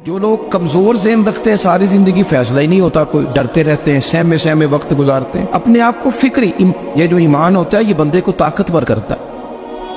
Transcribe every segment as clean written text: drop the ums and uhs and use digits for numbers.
جو لوگ کمزور ذہن رکھتے ہیں ساری زندگی فیصلہ ہی نہیں ہوتا، کوئی ڈرتے رہتے ہیں، سہمے سہمے وقت گزارتے ہیں، اپنے آپ کو فکری یہ جو ایمان ہوتا ہے یہ بندے کو طاقتور کرتا ہے،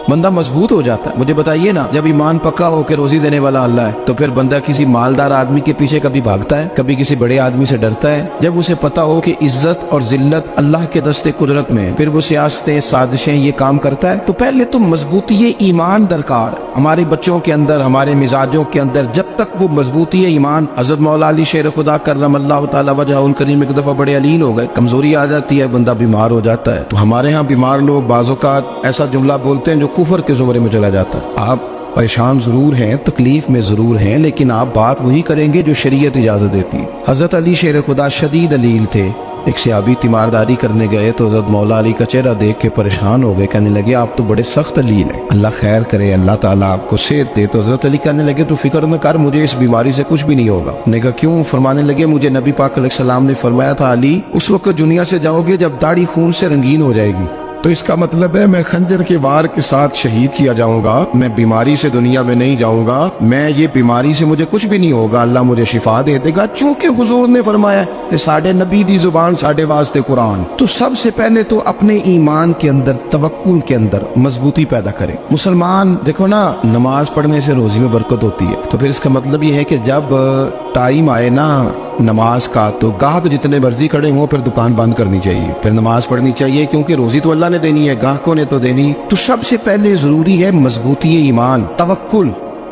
بندہ مضبوط ہو جاتا ہے۔ مجھے بتائیے نا، جب ایمان پکا ہو کہ روزی دینے والا اللہ ہے تو پھر بندہ کسی مالدار آدمی کے پیچھے کبھی بھاگتا ہے، کبھی کسی بڑے آدمی سے ڈرتا ہے؟ جب اسے پتا ہو کہ عزت اور ذلت اللہ کے دستے قدرت میں ہے، پھر وہ سیاستیں سازشیں یہ کام کرتا ہے۔ تو پہلے تو مضبوطی ایمان درکار ہمارے بچوں کے اندر، ہمارے مزاجوں کے اندر، جب تک وہ مضبوطی ایمان۔ حضرت مولا علی شیر خدا کرم اللہ تعالی وجہ الکریم ایک دفعہ بڑے علیل ہو گئے، کمزوری آ جاتی ہے، بندہ بیمار ہو جاتا ہے۔ تو ہمارے ہاں بیمار لوگ بعض اوقات ایسا جملہ بولتے ہیں جو کفر کے زمرے میں چلا جاتا ہے۔ آپ پریشان ضرور ہیں، تکلیف میں ضرور ہیں، لیکن آپ بات وہی کریں گے جو شریعت اجازت دیتی ہے۔ حضرت علی شیر خدا شدید علیل تھے، ایک صحابی تیمارداری کرنے گئے تو حضرت مولا علی کا چہرہ دیکھ کے پریشان ہو گئے، کہنے لگے آپ تو بڑے سخت علیل ہیں، اللہ خیر کرے، اللہ تعالیٰ آپ کو صحت دے۔ تو حضرت علی کہنے لگے تو فکر نہ کر، مجھے اس بیماری سے کچھ بھی نہیں ہوگا۔ نے کہا کیوں؟ فرمانے لگے مجھے نبی پاک علیہ السلام نے فرمایا تھا علی اس وقت دنیا سے جاؤ گے جب داڑھی خون سے رنگین ہو جائے گی، تو اس کا مطلب ہے میں خنجر کے وار کے ساتھ شہید کیا جاؤں گا، میں بیماری سے دنیا میں نہیں جاؤں گا، میں یہ بیماری سے مجھے کچھ بھی نہیں ہوگا، اللہ مجھے شفا دے دے گا، چونکہ حضور نے فرمایا کہ ساڈے نبی دی زبان ساڈے واسطے قرآن۔ تو سب سے پہلے تو اپنے ایمان کے اندر، توکل کے اندر مضبوطی پیدا کریں۔ مسلمان دیکھو نا، نماز پڑھنے سے روزی میں برکت ہوتی ہے، تو پھر اس کا مطلب یہ ہے کہ جب ٹائم آئے نا نماز کا تو گاہک جتنے مرضی کھڑے ہوں پھر دکان بند کرنی چاہیے، پھر نماز پڑھنی چاہیے، کیونکہ روزی تو اللہ نے دینی ہے، گاہکوں نے تو دینی۔ تو سب سے پہلے ضروری ہے مضبوطی ایمان، توکل،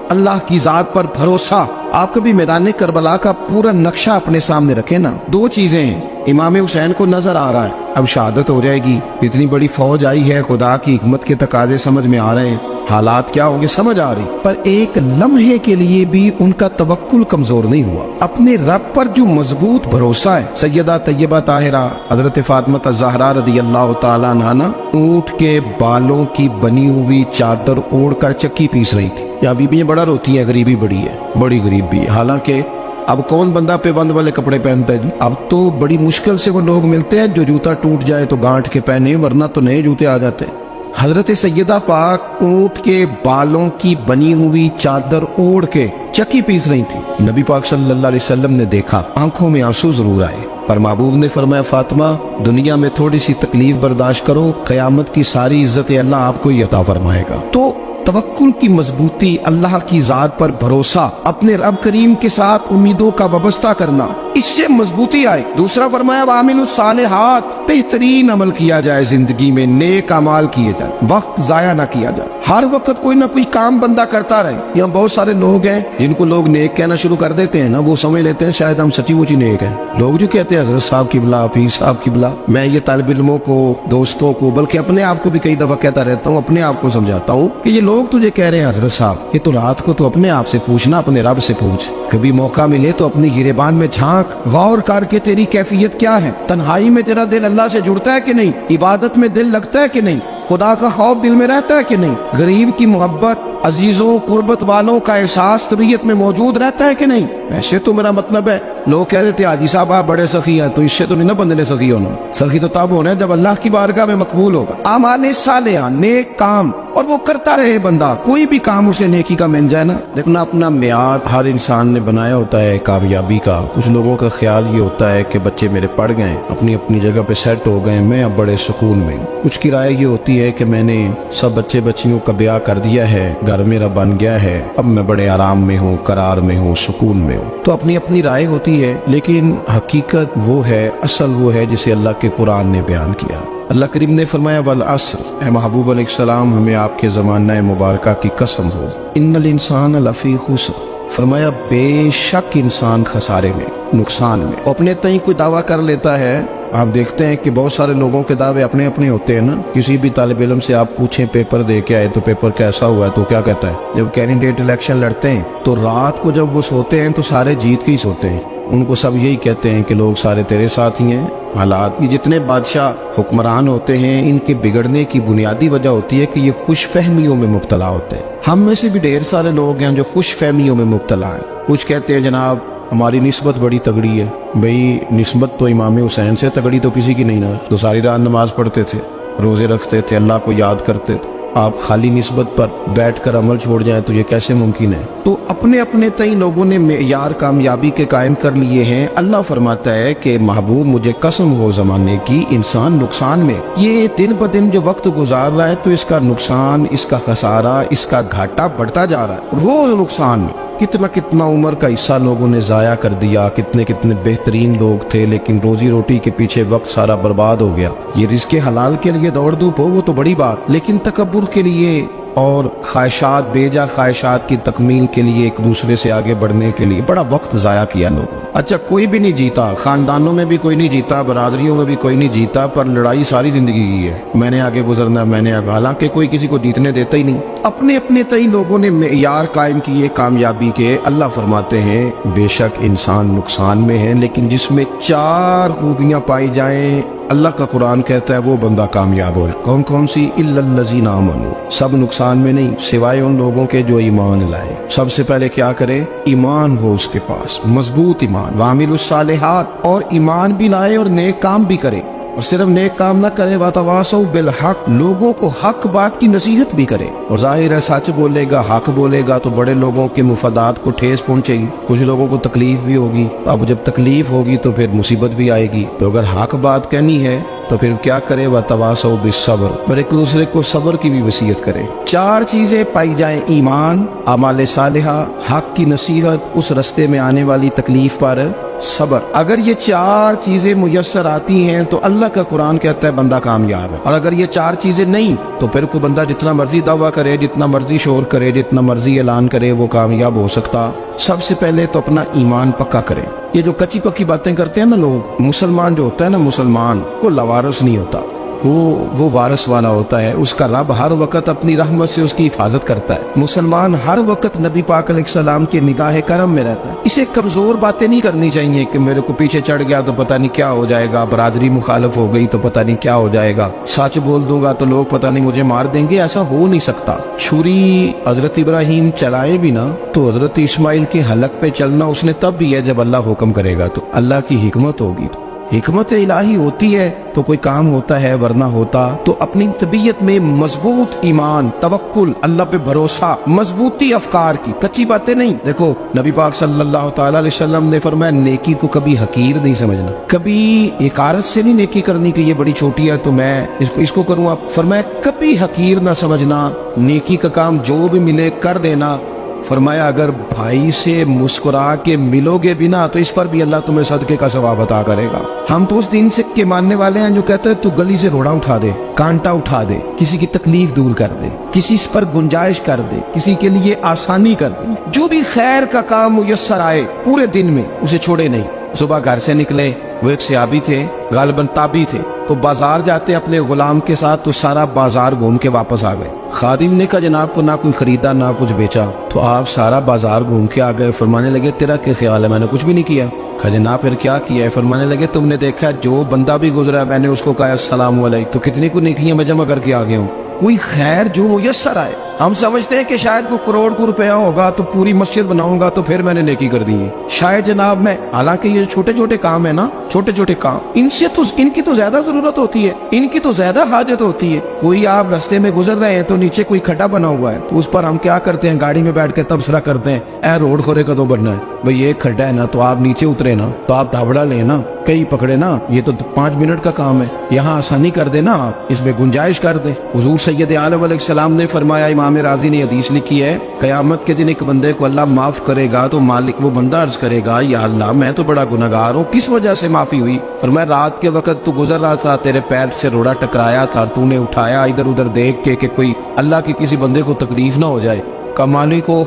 اللہ کی ذات پر بھروسہ۔ آپ کبھی میدان کربلا کا پورا نقشہ اپنے سامنے رکھیں نا، دو چیزیں ہیں، امام حسین کو نظر آ رہا ہے اب شہادت ہو جائے گی، اتنی بڑی فوج آئی ہے، خدا کی حکمت کے تقاضے سمجھ میں آ رہے ہیں، حالات کیا ہوں گے سمجھ آ رہی، پر ایک لمحے کے لیے بھی ان کا توکل کمزور نہیں ہوا۔ اپنے رب پر جو مضبوط بھروسہ ہے، سیدہ طیبہ طاہرہ حضرت فاطمہ الزہرا رضی اللہ تعالیٰ عنہا اونٹ کے بالوں کی بنی ہوئی چادر اوڑھ کر چکی پیس رہی تھی۔ یا بیویاں بڑا روتی ہیں، غریبی بڑی ہے، بڑی غریب بھی ہے، حالانکہ اب کون بندہ پیبند والے کپڑے پہنتا ہے جی؟ اب تو بڑی مشکل سے وہ لوگ ملتے ہیں جو جوتا ٹوٹ جائے تو گانٹھ کے پہنے، ورنہ تو نئے جوتے آ جاتے ہیں۔ حضرت سیدہ پاک اونٹ کے بالوں کی بنی ہوئی چادر اوڑھ کے چکی پیس رہی تھی۔ نبی پاک صلی اللہ علیہ وسلم نے دیکھا، آنکھوں میں آنسو ضرور آئے، پر محبوب نے فرمایا فاطمہ دنیا میں تھوڑی سی تکلیف برداشت کرو، قیامت کی ساری عزت اللہ آپ کو ہی عطا فرمائے گا۔ تو توکل کی مضبوطی، اللہ کی ذات پر بھروسہ، اپنے رب کریم کے ساتھ امیدوں کا وابستہ کرنا، اس سے مضبوطی آئے۔ دوسرا فرمایا وَعَمِلُوا الصَّالِحَاتِ، بہترین عمل کیا جائے زندگی میں، نیک اعمال کیے جائے، وقت ضائع نہ کیا جائے، ہر وقت کوئی نہ کوئی کام بندہ کرتا رہے۔ یہاں بہت سارے لوگ ہیں جن کو لوگ نیک کہنا شروع کر دیتے ہیں نا، وہ سمجھ لیتے ہیں شاید ہم سچی مچی نیک ہیں۔ لوگ جو کہتے ہیں حضرت صاحب کی بلا، پیر صاحب کی بلا، میں یہ طالب علموں کو، دوستوں کو، بلکہ اپنے آپ کو بھی کئی دفعہ کہتا رہتا ہوں، اپنے آپ کو سمجھاتا ہوں کہ یہ لوگ تجھے کہہ رہے ہیں حضرت صاحب، یہ تو رات کو تو اپنے آپ سے پوچھنا، اپنے رب سے پوچھ، کبھی موقع ملے تو اپنی گریبان میں جھانک، غور کر کے تیری کیفیت کیا ہے، تنہائی میں تیرا دل اللہ سے جڑتا ہے کہ نہیں، عبادت میں دل لگتا ہے کہ نہیں، خدا کا خوف دل میں رہتا ہے کہ نہیں، غریب کی محبت، عزیزوں قربت والوں کا احساس طبیعت میں موجود رہتا ہے کہ نہیں۔ ایسے تو میرا مطلب ہے، لوگ کہہ دیتے حاجی صاحب آپ بڑے سخی ہیں، تو اس سے تو نہیں نا بندے نے سخی ہونا، سخی تو تب ہونا ہے جب اللہ کی بارگاہ میں مقبول ہوگا۔ اعمال صالحہ، نیک کام، اور وہ کرتا رہے بندہ، کوئی بھی کام اسے نیکی کا مل جائے نا۔ دیکھنا اپنا معیار ہر انسان نے بنایا ہوتا ہے کامیابی کا۔ کچھ لوگوں کا خیال یہ ہوتا ہے کہ بچے میرے پڑھ گئے، اپنی اپنی جگہ پہ سیٹ ہو گئے، میں اب بڑے سکون میں ہوں۔ کچھ کی رائے یہ ہوتی ہے کہ میں نے سب بچے بچیوں کا بیاہ کر دیا ہے، گھر میرا بن گیا ہے، اب میں بڑے آرام میں ہوں، قرار میں ہوں، سکون میں ہوں۔ تو اپنی اپنی رائے ہوتی ہے، لیکن حقیقت وہ ہے، اصل وہ ہے جسے اللہ کے قرآن نے بیان کیا۔ اللہ کریم نے فرمایا والعصر، اے محبوب علیہ السلام ہمیں آپ کے زمانہ مبارکہ کی قسم ہو، ان الانسان لفی خسر، فرمایا بے شک انسان خسارے میں، نقصان میں۔ اپنے تئیں کوئی دعویٰ کر لیتا ہے، آپ دیکھتے ہیں کہ بہت سارے لوگوں کے دعوے اپنے اپنے ہوتے ہیں نا۔ کسی بھی طالب علم سے آپ پوچھیں پیپر دے کے آئے تو پیپر کیسا ہوا ہے، تو کیا کہتا ہے؟ جب کینڈیڈیٹ الیکشن لڑتے ہیں تو رات کو جب وہ سوتے ہیں تو سارے جیت کے ہی سوتے ہیں، ان کو سب یہی کہتے ہیں کہ لوگ سارے تیرے ساتھ ہی ہیں۔ حالات، یہ جتنے بادشاہ حکمران ہوتے ہیں ان کے بگڑنے کی بنیادی وجہ ہوتی ہے کہ یہ خوش فہمیوں میں مبتلا ہوتے ہیں۔ ہم میں سے بھی ڈھیر سارے لوگ ہیں جو خوش فہمیوں میں مبتلا ہیں۔ کچھ کہتے ہیں جناب ہماری نسبت بڑی تگڑی ہے، بھئی نسبت تو امام حسین سے تگڑی تو کسی کی نہیں نا، تو ساری رات نماز پڑھتے تھے، روزے رکھتے تھے، اللہ کو یاد کرتے تھے۔ आप खाली निस्बत पर बैठ कर अमल छोड़ जाएं तो ये कैसे मुमकिन है। तो अपने अपने तय लोगों ने मेयार कामयाबी के कायम कर लिए हैं। अल्लाह फरमाता है कि महबूब मुझे कसम हो जमाने की, इंसान नुकसान में, ये दिन ब दिन जो वक्त गुजार रहा है तो इसका नुकसान, इसका खसारा, इसका घाटा बढ़ता जा रहा है, रोज नुकसान में। कितना कितना उम्र का हिस्सा लोगों ने जाया कर दिया, कितने कितने बेहतरीन लोग थे लेकिन रोजी रोटी के पीछे वक्त सारा बर्बाद हो गया। ये रिज़्क़े हलाल के लिए दौड़ धूप हो वो तो बड़ी बात, लेकिन तकब्बुर के लिए और ख्वाहिशात, बेजा ख्वाहिशात की तकमील के लिए, एक दूसरे से आगे बढ़ने के लिए बड़ा वक्त जाया किया लोगों। अच्छा, कोई भी नहीं जीता, खानदानों में भी कोई नहीं जीता, बरादरियों में भी कोई नहीं जीता, पर लड़ाई सारी जिंदगी की है, मैंने आगे गुजरना, मैंने आगे, हालांकि कोई किसी को जीतने देता ही नहीं। अपने अपने तय लोगों ने मेयार कायम किए कामयाबी के। अल्लाह फरमाते हैं बेशक इंसान नुकसान में है, लेकिन जिसमें 4 खूबियां पाई जाएं, अल्लाह का कुरान कहता है वो बंदा कामयाब हो। कौन कौन सी? इल्लल्लज़ीना आमनू, सब नुकसान में नहीं सिवाय उन लोगों के जो ईमान लाए। सबसे पहले क्या करे? ईमान हो उसके पास, मजबूत ईमान, वामिलुस्सालिहात, और ईमान भी लाए और नेक काम भी करे, और सिर्फ नेक काम ना करे, वातवासौ बिल हक, लोगों को हक बात की नसीहत भी करे। और जाहिर है सच बोलेगा, हक बोलेगा तो बड़े लोगों के मुफादात को ठेस पहुंचेगी, कुछ लोगों को तकलीफ भी होगी। अब जब तकलीफ होगी तो फिर मुसीबत भी आएगी। तो अगर हक बात कहनी है तो फिर क्या करे? वतवासौ बिस्सब्र, और एक दूसरे को सब्र की भी वसीयत करे। 4 चीजें पाई जाए, ईमान, अमाल सालिहा, हक की नसीहत, उस रास्ते में आने वाली तकलीफ पर सब्र। अगर ये 4 चीजें मुयस्सर आती हैं तो अल्लाह का कुरान कहता है बंदा कामयाब है। और अगर ये 4 चीजें नहीं तो फिर कोई बंदा जितना मर्जी दावा करे, जितना मर्जी शोर करे, जितना मर्जी ऐलान करे, वो कामयाब हो सकता। सबसे पहले तो अपना ईमान पक्का करें। ये जो कच्ची पक्की बातें करते हैं ना लोग, मुसलमान जो होता है ना, मुसलमान वो लवारिस नहीं होता, वो वारिस वाला होता है। उसका रब हर वक्त अपनी रहमत से उसकी हिफाजत करता है। मुसलमान हर वक्त नबी पाक अलैहिस्सलाम के निगाह करम में रहता है। इसे कमजोर बातें नहीं करनी चाहिए कि मेरे को पीछे चढ़ गया तो पता नहीं क्या हो जाएगा, बरादरी मुखालफ हो गई तो पता नहीं क्या हो जाएगा, सच बोल दूंगा तो लोग पता नहीं मुझे मार देंगे। ऐसा हो नहीं सकता। छुरी हजरत इब्राहिम चलाए भी ना तो हजरत इस्माइल के हलक पे चलना उसने तब भी है जब अल्लाह हुक्म करेगा। तो अल्लाह की हिकमत होगी, हिकमत इलाही होती है तो कोई काम होता है, वरना होता। तो अपनी तबीयत में मजबूत ईमान, तवक्कुल, अल्लाह पे भरोसा, मजबूती अफकार की, कच्ची बातें नहीं। देखो नबी पाक सल्लल्लाहु तआला अलैहि वसल्लम ने फरमाया नेकी को कभी हकीर नहीं समझना, कभी इकारत से नहीं नेकी करनी कि ये बड़ी छोटी है तो मैं इसको करूँगा। फरमाया कभी हकीर ना समझना, नेकी का काम जो भी मिले कर देना। फरमाया अगर भाई से मुस्कुरा के मिलोगे भी ना तो इस पर भी अल्लाह तुम्हें सदके का सवाब अता करेगा। हम तो उस दिन से के मानने वाले हैं जो कहते हैं तू गली से रोड़ा उठा दे, कांटा उठा दे, किसी की तकलीफ दूर कर दे, किसी पर गुंजाइश कर दे, किसी के लिए आसानी कर दे, जो भी खैर का काम मुयस्सर आए पूरे दिन में उसे छोड़े नहीं। सुबह घर से निकले, वो एक सहाबी थे, गालिबन ताबी थे, तो बाजार जाते अपने गुलाम के साथ तो सारा बाजार घूम के वापस आ गए। खादिम ने कहा जनाब को ना कोई खरीदा ना कुछ बेचा, तो आप सारा बाजार घूम के आ गए। फरमाने लगे तेरा क्या ख्याल है? मैंने कुछ भी नहीं किया। कहा जनाब फिर क्या किया है? फरमाने लगे तुमने देखा जो बंदा भी गुजरा मैंने उसको कहा अस्सलाम वालेकुम, तो कितनी को नेकियां मैं जमा करके आ गया हूँ। कोई खैर जो मुयस्सर आए, हम समझते हैं कि शायद को करोड़ को रुपया होगा तो पूरी मस्जिद बनाऊंगा तो फिर मैंने नेकी कर दी है, शायद जनाब मैं। हालांकि ये छोटे छोटे काम है ना, छोटे छोटे काम, इनसे तो इनकी तो ज्यादा जरूरत होती है, इनकी तो ज्यादा हाजत होती है। कोई आप रास्ते में गुजर रहे हैं तो नीचे कोई खड्डा बना हुआ है तो उस पर हम क्या करते हैं, गाड़ी में बैठ के तबसरा करते हैं, ए रोड खोरे कदों बनना है भाई, ये खड्डा है ना तो आप नीचे उतरे ना, तो आप धावड़ा ले ना, कई पकड़े ना, ये तो 5 मिनट का काम है, यहाँ आसानी कर देना, आप इसमें गुंजाइश कर दे। हुजूर सैयद आलम अलैहिस्सलाम ने फरमाया, इमाम राजी ने हदीस लिखी है, कयामत के दिन एक बंदे को अल्लाह माफ करेगा तो मालिक वो बंदा अर्ज करेगा या अल्लाह मैं तो बड़ा गुनहगार हूँ, किस वजह से माफी हुई? फरमाया रात के वक्त तू गुजर रहा था, तेरे पैर से रोड़ा टकराया था, तूने उठाया इधर उधर देख के कि कोई अल्लाह के किसी बंदे को तकलीफ ना हो जाए। का मालिक हो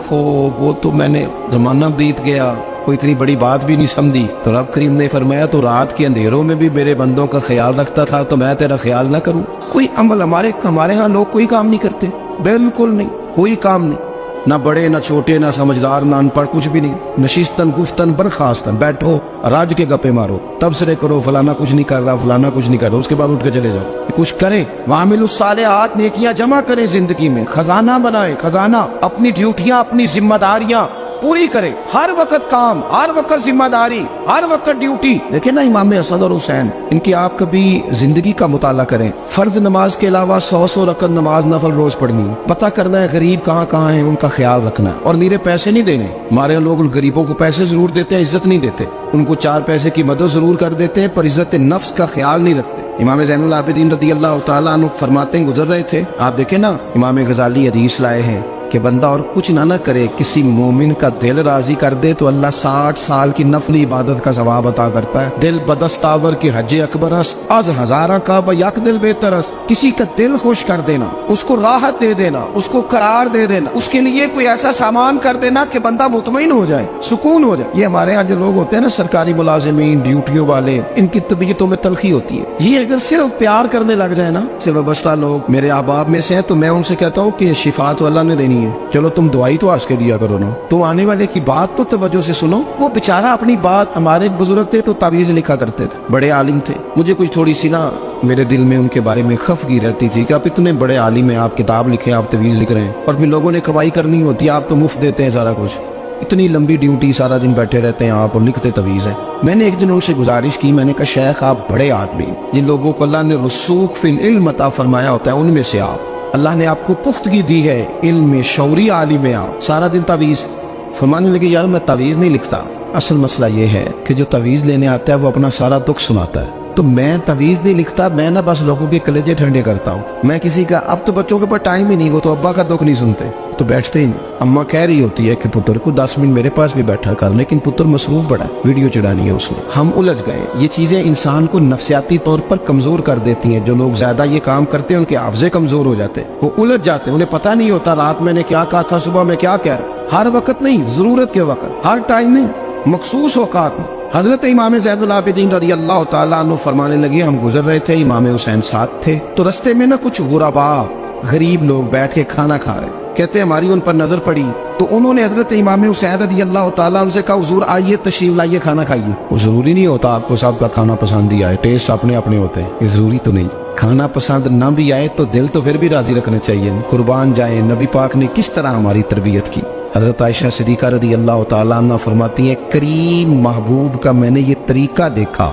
वो तो मैंने जमाना बीत गया, कोई इतनी बड़ी बात भी नहीं समझी। तो रब करीम ने फरमाया तो रात के अंधेरों में भी मेरे बंदों का ख्याल रखता था तो मैं तेरा ख्याल ना करूं? कोई अमल हमारे यहाँ लोग कोई काम नहीं करते, बिल्कुल नहीं, कोई काम नहीं, ना बड़े ना छोटे ना समझदार ना अनपढ़, कुछ भी नहीं। नशिस्तन गुफ्तन बर्खास्तन, बैठो राज के गप्पे मारो, तबसरे करो, फलाना कुछ नहीं कर रहा, फलाना कुछ नहीं कर रहा, उसके बाद उठ के चले जाओ। कुछ करें, वामिलुस सालिहात, नेकियां जमा करें, जिंदगी में खजाना बनाए, खजाना, अपनी ड्यूटियां अपनी जिम्मेदारियां पूरी करे, हर वक्त काम, हर वक्त जिम्मेदारी, हर वक्त ड्यूटी। देखे ना इमाम हसन और हुसैन, इनकी आप कभी जिंदगी का मुताला करें। फर्ज नमाज के अलावा 100 रकत नमाज नफल रोज पढ़नी, पता करना है गरीब कहाँ कहाँ है, उनका ख्याल रखना है। और नीरे पैसे नहीं देने, हमारे लोग उन गरीबों को पैसे जरूर देते हैं, इज्जत नहीं देते। उनको 4 पैसे की मदद जरूर कर देते हैं, पर इज्जत नफ्स का ख्याल नहीं रखते। इमाम ज़ैनुल आबिदीन रदी अल्लाह तआला अन्हु फरमाते हैं, गुजर रहे थे, आप देखे ना इमाम गजाली हदीस लाए हैं कि बंदा और कुछ ना करे, किसी मोमिन का दिल राजी कर दे तो अल्लाह 60 साल की नफली इबादत का सवाब अता करता है। दिल बदस्तावर की हज अकबर आज हजारा का बयक दिल बेहतर। किसी का दिल खुश कर देना, उसको राहत दे देना, उसको करार दे देना, उसके लिए कोई ऐसा सामान कर देना कि बंदा मुतमईन हो जाए, सुकून हो जाए। ये हमारे यहाँ जो लोग होते हैं ना, सरकारी मुलाजिमीन, ड्यूटियों वाले, इनकी तबीयतों में तलखी होती है। ये अगर सिर्फ प्यार करने लग जाए ना, से वाबस्ता लोग मेरे अहबाब में से हैं, तो मैं उनसे कहता हूँ कि शिफा तो अल्लाह ने देनी, चलो तुम दुआई तो आज के दिया करो ना, तुम आने वाले की बात तो तवज्जो से सुनो। वो बेचारा अपनी बात, हमारे बुजुर्ग थे तो तावीज लिखा करते थे, बड़े आलिम थे। मुझे कुछ थोड़ी सी ना मेरे दिल में उनके बारे में खफगी रहती थी कि आप इतने बड़े आलिम हैं, आप किताब लिखे, आप तवीज लिख रहे हैं, और फिर लोगों ने कमाई करनी होती है, आप तो मुफ्त देते हैं सारा कुछ। इतनी लंबी ड्यूटी, सारा दिन बैठे रहते हैं आप और लिखते तवीज है। मैंने एक दिन उनसे गुजारिश की, मैंने कहा शेख आप बड़े आदमी, जिन लोगों को अल्लाह ने रसूख फिल इल्म अता फरमाया होता है, उनमें से आप, अल्लाह ने आपको पुख्तगी दी है, इल्म में शौरी आलिम में, आप सारा दिन तवीज। फरमाने लगे यार मैं तवीज नहीं लिखता, असल मसला ये है कि जो तवीज लेने आता है वो अपना सारा दुख सुनाता है, तो मैं तवीज नहीं लिखता, मैं ना बस लोगों के कलेजे ठंडे करता हूँ। मैं किसी का, अब तो बच्चों के पास टाइम ही नहीं, वो तो अब्बा का दुख नहीं सुनते, तो बैठते ही नहीं। अम्मा कह रही होती है कि पुत्र को 10 मिनट मेरे पास भी बैठा कर, लेकिन पुत्र मसरूफ बड़ा है, वीडियो चढ़ानी है उसने। हम उलझ गए। ये चीजें इंसान को नफ्सियाती तौर पर कमजोर कर देती हैं। जो लोग ज्यादा ये काम करते हैं उनके हाफजे कमजोर हो जाते हैं, वो उलझ जाते हैं, उन्हें पता नहीं होता रात मैंने क्या कहा था, सुबह में क्या कह रहा। हर वक्त नहीं, जरूरत के वक्त, हर टाइम नहीं, मखसूस औकात में। हजरत इमाम ज़ैनुल आबिदीन रदी अल्लाह तआला अन्हु फरमाने लगे, हम गुजर रहे थे, इमाम हुसैन साथ थे, तो रस्ते में ना कुछ गुरबा, गरीब लोग बैठ के खाना खा रहे थे। कहते हमारी उन पर नजर पड़ी तो उन्होंने हजरत इमाम हुसैन रदी अल्लाह तआला अन्हु से कहा, हुजूर आइए तशरीफ लाइए, खाना खाइए। वो जरूरी नहीं होता आपको सबका खाना पसंद ही आए, टेस्ट अपने अपने होते हैं, ये जरूरी तो नहीं। खाना पसंद ना भी आए तो दिल तो फिर भी राजी रखना चाहिए। कुर्बान जाए, नबी पाक ने किस तरह हमारी तरबियत की। हजरत आयशा सिद्दीक़ा रदी अल्लाह तआला अन्हा फरमाती है, करीम महबूब का मैंने ये तरीका देखा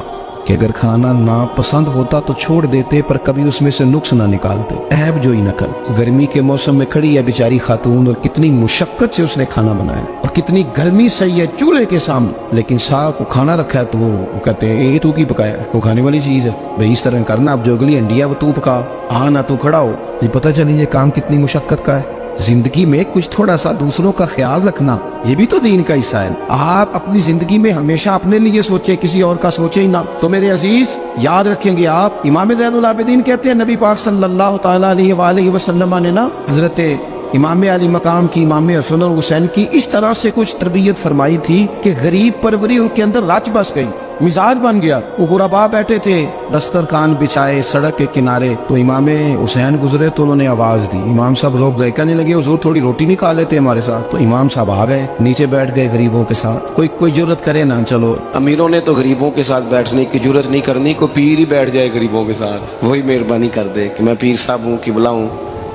कि अगर खाना ना पसंद होता तो छोड़ देते, पर कभी उसमें से नुक्स ना निकालते, ऐब जो ही न कर। गर्मी के मौसम में खड़ी है बेचारी खातून, और कितनी मुशक्कत से उसने खाना बनाया, और कितनी गर्मी सही है चूल्हे के सामने, लेकिन साहब को खाना रखा है तो वो कहते हैं ये तू की पकाया है, वो खाने वाली चीज है भाई, इस तरह करना, अब जो अगली अंडिया वो तू पका, हाँ ना तू खड़ा हो। ये पता चली ये काम कितनी मुशक्कत का है। जिंदगी में कुछ थोड़ा सा दूसरों का ख्याल रखना, ये भी तो दीन का हिस्सा है। आप अपनी जिंदगी में हमेशा अपने लिए सोचे, किसी और का सोचे ही ना। तो मेरे अजीज याद रखेंगे आप, इमाम ज़ैनुल आबिदीन कहते हैं नबी पाक सल्लल्लाहु तआला अलैहि वसल्लम ने ना हजरत इमाम अली मकाम की, इमाम हसन और हुसैन की इस तरह से कुछ तरबियत फरमाई थी कि गरीब परवरी उनके अंदर रच बस गई, मिजाज बन गया। वो गुरबा बैठे थे, दस्तरखान बिछाए सड़क के किनारे, तो इमाम हुसैन गुजरे तो उन्होंने आवाज दी, इमाम साहब रोक गए, कहने लगे हुजूर थोड़ी रोटी नहीं खा लेते हमारे साथ। तो इमाम साहब आ गए, नीचे बैठ गए गरीबों के साथ। कोई जुर्रत करे ना, चलो अमीरों ने तो गरीबों के साथ बैठने की जुर्रत नहीं करनी, को पीर ही बैठ जाए गरीबों के साथ, वही मेहरबानी कर दे कि मैं पीर साहब हूँ कि बुलाऊं,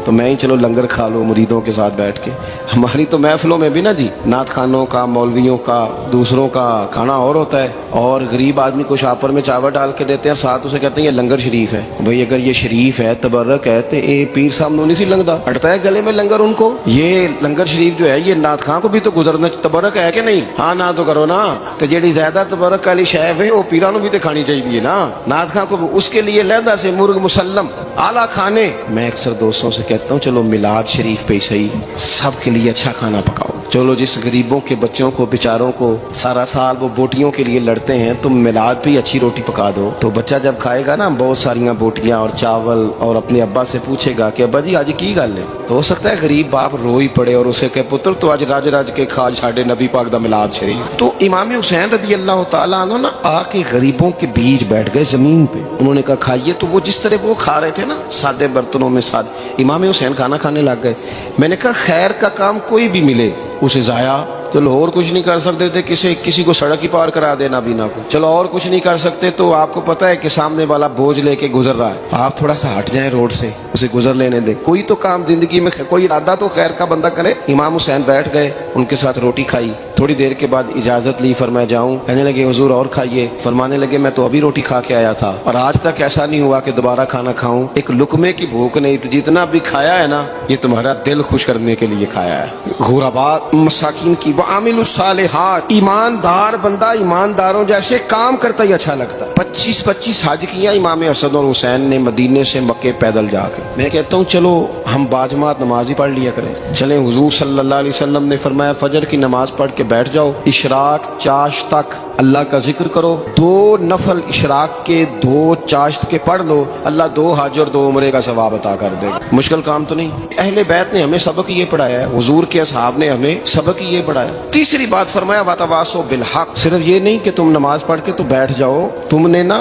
तो मैं ही चलो लंगर खा लो मुरीदों के साथ बैठ के। हमारी तो महफिलों में भी ना जी, नात खानों का, मौलवियों का, दूसरों का खाना और होता है, और गरीब आदमी को शापर में चावल डाल के देते हैं, साथ उसे कहते हैं ये लंगर शरीफ है। भाई अगर ये शरीफ है, तबर्रक है, तो ये पीर साहब नहीं सी लंगदा, अटता है गले में लंगर उनको। ये लंगर शरीफ जो है ये नात खां को भी तो गुजरना, तबर्रक है कि नहीं? हाँ ना तो करो ना, तो जेडी ज्यादा तबर्रक वाली शैफ है वो पीरा भी तो खानी चाहिए ना, नात खां को उसके लिए लहदा से मुर्ग मुसल्लम आला खाने। मैं अक्सर दोस्तों से कहता हूँ चलो मिलाद शरीफ पे सही सबके लिए अच्छा खाना पकाओ, चलो जिस गरीबों के बच्चों को बेचारों को सारा साल वो बोटियों के लिए लड़ते हैं, तुम मिलाद पे अच्छी रोटी पका दो, तो बच्चा जब खाएगा ना बहुत सारियां बोटियां और चावल, और अपने अब्बा से पूछेगा कि अब्बा जी आज की गल है, तो हो सकता है गरीब बाप रो ही पड़े और उसे कहे पुत्र तो आज राज राज के खा छाड़े नबी पाक दा मिलाद शरीफ। तो इमाम हुसैन रदी अल्लाह तआला अन्हु ना आके गरीबों के बीच बैठ गए जमीन पे, उन्होंने कहा खाइए। तो वो जिस तरह वो खा रहे थे ना सादे बर्तनों में, साथ इमाम हुसैन खाना खाने लग गए। मैंने कहा खैर का काम कोई भी मिले उसे जाया चलो और कुछ नहीं कर सकते थे, किसी को सड़क ही पार करा देना बीना को। चलो और कुछ नहीं कर सकते तो आपको पता है कि सामने वाला बोझ लेके गुजर रहा है, आप थोड़ा सा हट जाएं रोड से, उसे गुजर लेने दें। कोई तो काम जिंदगी में, कोई इरादा तो खैर का बंदा करे। इमाम हुसैन बैठ गए, उनके साथ रोटी खाई, थोड़ी देर के बाद इजाजत ली, फरमाया जाऊं? कहने लगे हुजूर और खाइए। फरमाने लगे मैं तो अभी रोटी खा के आया था और आज तक ऐसा नहीं हुआ कि दोबारा खाना खाऊं। एक लुकमे की भूख नहीं, तो जितना भी खाया है ना ये तुम्हारा दिल खुश करने के लिए खाया है। गुरबा मसाकिन की वआमिलुस सालिहात, ईमानदार बंदा ईमानदारों जैसे काम करता ही अच्छा लगता है। 25 हज किया इमाम हसन और हुसैन ने मदीने से मक्के पैदल जाके। मैं कहता हूँ चलो हम बाजमात नमाज ही पढ़ लिया करें। चलें, हुजूर सल्लल्लाहु अलैहि वसल्लम ने फरमाया फजर की नमाज पढ़ के बैठ जाओ, इशराक चाश तक अल्लाह का जिक्र करो, 2 नफल इशराक के 2 चाश्त के पढ़ लो, अल्लाह 2 हज और 2 उम्रे का सवाब अता कर देगा। मुश्किल काम तो नहीं। अहले बैत ने हमें सबक ये पढ़ाया है, हुजूर के असहाब ने हमें सबक ये पढ़ाया। तीसरी बात फरमाया वतवासो बिल हक, सिर्फ ये नहीं कि तुम नमाज पढ़ के तो बैठ जाओ, तुमने ना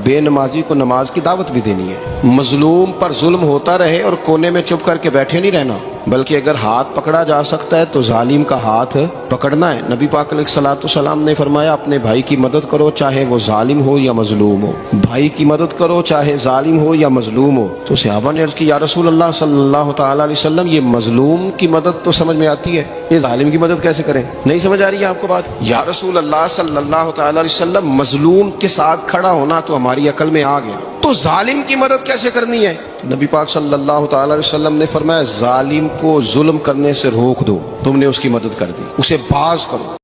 बेनमाजी को नमाज की दावत भी देनी है। मजलूम पर जुल्म होता रहे और कोने में चुप करके बैठे नहीं रहना, बल्कि अगर हाथ पकड़ा जा सकता है तो जालिम का हाथ पकड़ना है। नबी पाक अलैहिस्सलाम ने फरमाया अपने भाई की मदद करो चाहे वो जालिम हो या मजलूम हो, भाई की मदद करो चाहे जालिम हो या मजलूम हो। तो सहाबा ने अर्ज की या रसूल अल्लाह सल्लल्लाहु तआला अलैहि वसल्लम ये मजलूम की मदद तो समझ में आती है, ये जालिम की मदद कैसे करें? नहीं समझ आ रही है आपको बात? या रसूल अल्लाह सल्लल्लाहु तआला अलैहि वसल्लम मजलूम के साथ खड़ा होना तो हमारी अकल में आ गया, तो जालिम की मदद कैसे करनी है? नबी पाक सल्लल्लाहु तआला अलैहि वसल्लम ने फरमाया जालिम को जुल्म करने से रोक दो, तुमने उसकी मदद कर दी, उसे बाज करो।